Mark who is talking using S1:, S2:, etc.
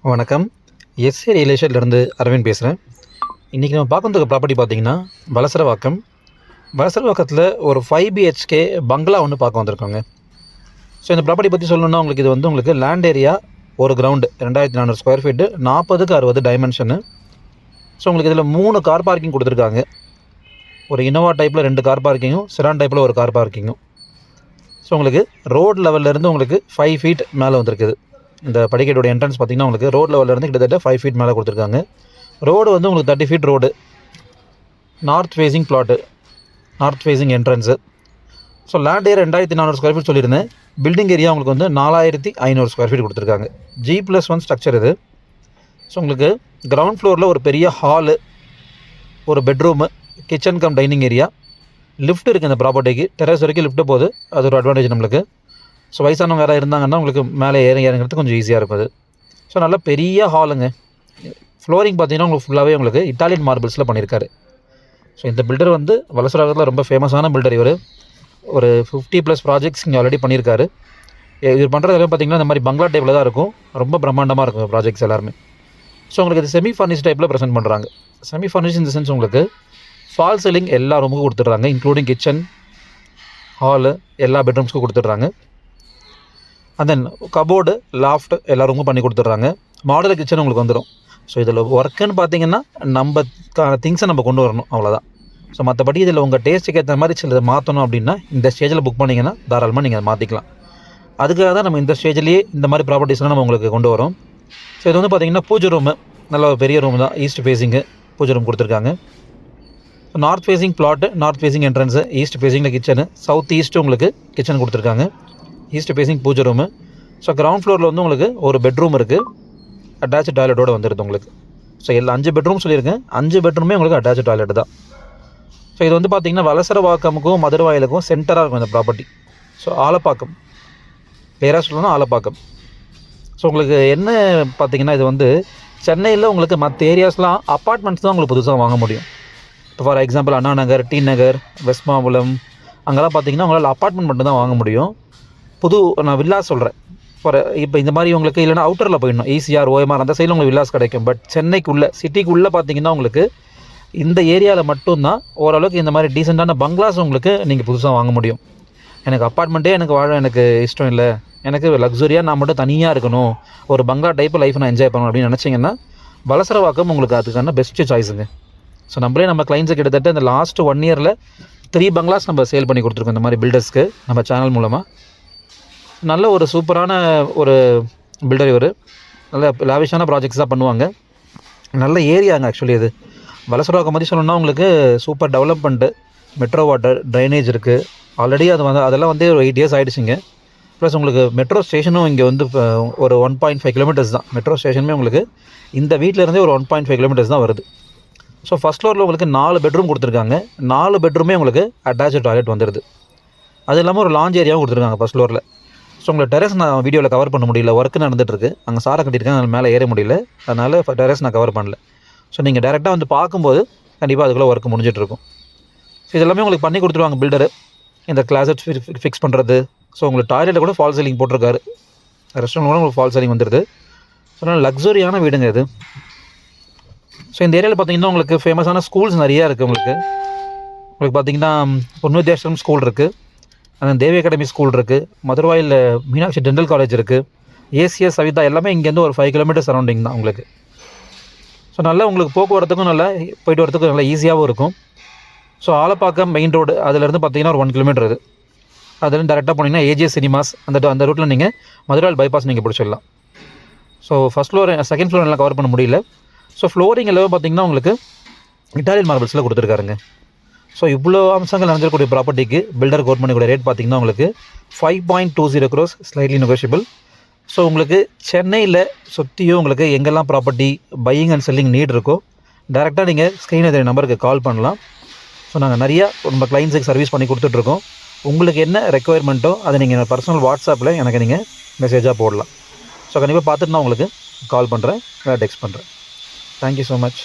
S1: வணக்கம். S A real எஸ்டேட்லேருந்து Aravind பேசுகிறேன். இன்றைக்கி நம்ம பார்க்குறதுக்கு ப்ராப்பர்ட்டி பார்த்தீங்கன்னா வலசரவாக்கம். வலசரவாக்கத்தில் ஒரு 5 பிஹெச்கே பங்களா ஒன்று பார்க்க வந்திருக்கோங்க. ஸோ இந்த ப்ராப்பர்ட்டி பற்றி சொல்லணுன்னா உங்களுக்கு இது வந்து உங்களுக்கு லேண்ட் ஏரியா ஒரு கிரவுண்டு 2400 ஸ்கொயர் ஃபீட்டு 40க்கு 60 டைமென்ஷனு. ஸோ உங்களுக்கு இதில் 3 கார் பார்க்கிங் கொடுத்துருக்காங்க. ஒரு இனோவா டைப்பில் 2 கார் பார்க்கிங்கும், செடான் டைப்பில் ஒரு கார் பார்க்கிங்கும். ஸோ உங்களுக்கு ரோட் லெவல்லேருந்து உங்களுக்கு 5 ஃபீட் மேலே வந்திருக்குது. இந்த படிக்கட்டோட என்ட்ரன்ஸ் பார்த்திங்கன்னா உங்களுக்கு ரோட் லெவல்லேருந்து கிட்டத்தட்ட 5 ஃபீட் மேலே கொடுத்துருக்காங்க. ரோடு வந்து உங்களுக்கு 30 feet road, north facing plot, north facing entrance. So land area 2400 square feet சொல்லியிருந்தேன். பில்டிங் ஏரியா உங்களுக்கு வந்து 4500 ஸ்கொயர் ஃபீட் கொடுத்துருக்காங்க. G+1 ஸ்ட்ரக்சர் இது. ஸோ உங்களுக்கு கிரவுண்ட் ஃப்ளோரில் ஒரு பெரிய ஹாலு, ஒரு bedroom, kitchen come dining area, lift இருக்குது இந்த ப்ராப்பர்ட்டிக்கு. டெரஸ் வரைக்கும் லிஃப்ட்டு போகுது. அது ஒரு அட்வான்டேஜ் நம்மளுக்கு. ஸோ வயசானவங்க வேறு இருந்தாங்கன்னா உங்களுக்கு மேலே இறங்கிறது கொஞ்சம் ஈஸியாக இருக்கும் அது. ஸோ நல்ல பெரிய ஹாலுங்க. ஃப்ளோரிங் பார்த்தீங்கன்னா உங்களுக்கு ஃபுல்லாகவே உங்களுக்கு இட்டாலியன் மார்பிள்ஸில் பண்ணியிருக்காரு. ஸோ இந்த பில்டர் வந்து வலசரவாக்கத்தில் ரொம்ப ஃபேமஸான பில்டர் இவர். ஒரு 50+ ப்ராஜெக்ட்ஸ் இங்கே ஆல்ரெடி பண்ணியிருக்காரு. இவர் பண்ணுறது எல்லாம் பார்த்தீங்கன்னா இந்த மாதிரி பங்களா டைப்பில் தான் இருக்கும். ரொம்ப பிரம்மாண்டமாக இருக்கும் ப்ராஜெக்ட்ஸ் எல்லாருமே. ஸோ உங்களுக்கு இது செமி ஃபர்னிஷ் டைப்பில் ப்ரெசென்ட் பண்ணுறாங்க. செமி ஃபர்னிஷ் இந்த சென்ஸ் உங்களுக்கு ஃபால் சீலிங் எல்லா ரூமுக்கும் கொடுத்துட்றாங்க, இன்க்ளூடிங் கிச்சன், ஹாலு, எல்லா பெட்ரூம்ஸ்க்கும் கொடுத்துட்றாங்க. அண்ட் தென் கபோர்டு, லாஃப்ட் எல்லா ரூமும் பண்ணி கொடுத்துட்றாங்க. மாடல் கிச்சன் உங்களுக்கு வந்துடும். ஸோ இதில் ஒர்க்குன்னு பார்த்தீங்கன்னா நம்ம திங்ஸை நம்ம கொண்டு வரணும், அவ்வளோதான். ஸோ மற்றபடி இதில் உங்கள் டேஸ்ட்டுக்கு ஏற்ற மாதிரி சில மாற்றணும் அப்படின்னா இந்த ஸ்டேஜில் புக் பண்ணிங்கன்னா தாராளமாக நீங்கள் அதை மாற்றிக்கலாம். அதுக்காக தான் நம்ம இந்த ஸ்டேஜ்லேயே இந்த மாதிரி ப்ராப்பர்ட்டிஸ்லாம் நம்ம உங்களுக்கு கொண்டு வரோம். ஸோ இது வந்து பார்த்திங்கன்னா பூஜை ரூமு, நல்ல ஒரு பெரிய ரூம் தான். ஈஸ்ட் ஃபேஸிங்கு பூஜை ரூம் கொடுத்துருக்காங்க. So north facing plot, north facing entrance, east ஃபேஸிங்கில் கிச்சனு, சவுத் ஈஸ்ட்டு உங்களுக்கு கிச்சன் கொடுத்துருக்காங்க, ஈஸ்ட் ஃபேஸிங் பூஜை ரூமு. ஸோ கிரவுண்ட் ஃப்ளோரில் வந்து உங்களுக்கு ஒரு பெட்ரூம் இருக்குது, அட்டாச்சு டாய்லெட்டோடு வந்துடுது உங்களுக்கு. ஸோ எல்லா 5 பெட்ரூம் சொல்லியிருக்கேன். 5 பெட்ரூமே உங்களுக்கு அட்டாச்சு டாய்லெட் தான். ஸோ இது வந்து பார்த்திங்கன்னா வலசரவாக்கமுக்கும் மதுரவாயிலுக்கும் சென்டராக இருக்கும் இந்த ப்ராப்பர்ட்டி. ஸோ ஆலப்பாக்கம், கிளியராக சொல்லணும்னா ஆலப்பாக்கம். ஸோ உங்களுக்கு என்ன பார்த்திங்கன்னா இது வந்து சென்னையில் உங்களுக்கு மற்ற ஏரியாஸ்லாம் அப்பார்ட்மெண்ட்ஸ் தான் உங்களுக்கு புதுசாக வாங்க முடியும். இப்போ for example Anna Nagar, T Nagar, West Mambalam, அங்கெல்லாம் பார்த்திங்கன்னா உங்களால் அப்பார்ட்மெண்ட் மட்டும் தான் வாங்க முடியும். நான் வில்லாஸ் சொல்கிறேன். இப்போ இந்த மாதிரி உங்களுக்கு இல்லைனா அவுட்டரில் போயிடணும், ஈசிஆர், ஓஎம்ஆர் அந்த சைடில் உங்களுக்கு வில்லாஸ் கிடைக்கும். பட் சென்னைக்குள்ளே சிட்டிக்குள்ளே பார்த்திங்கன்னா உங்களுக்கு இந்த ஏரியாவில் மட்டும்தான் ஓரளவுக்கு இந்த மாதிரி டீசெண்டான பங்களாஸ் உங்களுக்கு நீங்கள் புதுசாக வாங்க முடியும். எனக்கு அப்பார்ட்மெண்ட்டே எனக்கு வாழ எனக்கு இஷ்டம் இல்லை, எனக்கு லக்ஸுரியாக நான் மட்டும் தனியாக இருக்கணும், ஒரு பங்களா டைப்பு லைஃப் நான் என்ஜாய் பண்ணணும் அப்படின்னு நினச்சிங்கன்னா வலசரவாக்கம் உங்களுக்கு அதுக்கான பெஸ்ட்டு சாய்ஸுங்க. ஸோ நம்ம கிளைண்ட்ஸை கிட்டத்தட்ட இந்த லாஸ்ட் 1 இயரில் 3 பங்களாஸ் நம்ம சேல் பண்ணி கொடுத்துருக்கோம் இந்த மாதிரி பில்டர்ஸ்க்கு நம்ம சேனல் மூலமாக. நல்ல ஒரு சூப்பரான ஒரு பில்டர் இவர். நல்ல லாவிஷான ப்ராஜெக்ட்ஸ் தான் பண்ணுவாங்க. நல்ல ஏரியாங்க ஆக்சுவலி இது. வலசரவாக்கம் பற்றி சொல்லணும்னா உங்களுக்கு super development, metro water, drainage இருக்குது. ஆல்ரெடி அதெல்லாம் வந்து ஒரு 8 இயர்ஸ் ஆகிடுச்சிங்க. ப்ளஸ் உங்களுக்கு மெட்ரோ ஸ்டேஷனும் இங்கே வந்து ஒரு 1.5 கிலோமீட்டர்ஸ் தான். மெட்ரோ ஸ்டேஷனுமே உங்களுக்கு இந்த வீட்டிலேருந்தே ஒரு 1.5 கிலோமீட்டர்ஸ் தான் வருது. ஸோ ஃபஸ்ட் ஃப்ளோரில் உங்களுக்கு 4 பெட்ரூம் கொடுத்துருக்காங்க. 4 பெட்ரூமே உங்களுக்கு அட்டாச்சு டாய்லெட் வந்துடுது. அது இல்லாமல் ஒரு லாஞ்ச் ஏரியாவும் கொடுத்துருக்காங்க ஃபஸ்ட் ஃப்ளோரில். ஸோ உங்களை டெரஸ் நான் வீடியோவில் கவர் பண்ண முடியல, ஒர்க்கு நடந்துகிட்ருக்கு, அங்கே சாரை கட்டியிருக்காங்க, அதனால் மேலே ஏற முடியல, அதனால் டெரஸ் நான் கவர் பண்ணல. ஸோ நீங்கள் டேரெக்டாக வந்து பார்க்கும்போது கண்டிப்பாக அதுக்குள்ளே ஒர்க்கு முடிஞ்சிட்ருக்கும். ஸோ இதெல்லாமே உங்களுக்கு பண்ணி கொடுத்துருவாங்க பில்டரு. இந்த கிளாஸட் ஃபிக்ஸ் பண்ணுறது. ஸோ உங்களுக்கு டாய்லெட்டில் கூட ஃபால் சீலிங் போட்டிருக்காரு, ரெஸ்டாரண்ட் கூட உங்களுக்கு ஃபால் சீலிங் வந்துடுது. ஸோ நல்ல லக்ஸுரியான வீடுங்க இது. ஸோ இந்த ஏரியாவில் பார்த்திங்கன்னா உங்களுக்கு ஃபேமஸான ஸ்கூல்ஸ் நிறையா இருக்குது. உங்களுக்கு பார்த்திங்கன்னா பொன்னுவித்யாசரம் ஸ்கூல் இருக்குது, அந்த தேவி அகாடமி ஸ்கூல் இருக்குது, மதுரவாயில் மீனாட்சி டென்டல் காலேஜ் இருக்குது, ஏசிஎஸ் சவிதா எல்லாமே இங்கேருந்து ஒரு 5 கிலோமீட்டர் சரௌண்டிங் தான் உங்களுக்கு. ஸோ நல்லா உங்களுக்கு போக்குவரத்துக்கும் நல்லா போய்ட்டு வரத்துக்கும் நல்லா ஈஸியாகவும் இருக்கும். ஸோ ஆலப்பாக்கம் மெயின் ரோடு அதுலேருந்து பார்த்திங்கன்னா ஒரு 1 கிலோமீட்டர் இது. அதுலேருந்து டேரெக்டாக போனீங்கன்னா ஏஜிஎஸ் சினிமாஸ் அந்த ரூட்டில் நீங்கள் மதுரவாயில் பைபாஸ் நீங்கள் பிடிச்சிடலாம். So first floor, second floor எல்லாம் கவர் பண்ண முடியல. ஸோ ஃப்ளோரிங் எல்லாம் பார்த்திங்கன்னா உங்களுக்கு இட்டாலியன் மார்பிள்ஸில் கொடுத்துருக்காருங்க. ஸோ இவ்வளோ அம்சங்கள் நடந்திருக்கக்கூடிய ப்ராப்பர்ட்டிக்கு பில்டர் கோட் பண்ணிக்கூடிய ரேட் பார்த்திங்கன்னா உங்களுக்கு 5.20 crores, ஸ்லைட்லி நெகோஷியபிள். ஸோ உங்களுக்கு சென்னையில் சுற்றியும் உங்களுக்கு எங்கெல்லாம் property buying and selling need இருக்கோ டேரெக்டாக நீங்கள் ஸ்க்ரீனில் தெரியும் நம்பருக்கு கால் பண்ணலாம். ஸோ நாங்கள் நிறையா நம்ம கிளைண்ட்ஸுக்கு சர்வீஸ் பண்ணி கொடுத்துட்ருக்கோம். உங்களுக்கு என்ன ரெக்குயர்மெண்ட்டோ அதை நீங்கள் பர்சனல் வாட்ஸ்அப்பில் எனக்கு நீங்கள் மெசேஜாக போடலாம். ஸோ கண்டிப்பாக பார்த்துட்டு நான் உங்களுக்கு கால் பண்ணுறேன், டெக்ஸ்ட் பண்ணுறேன். Thank you so much.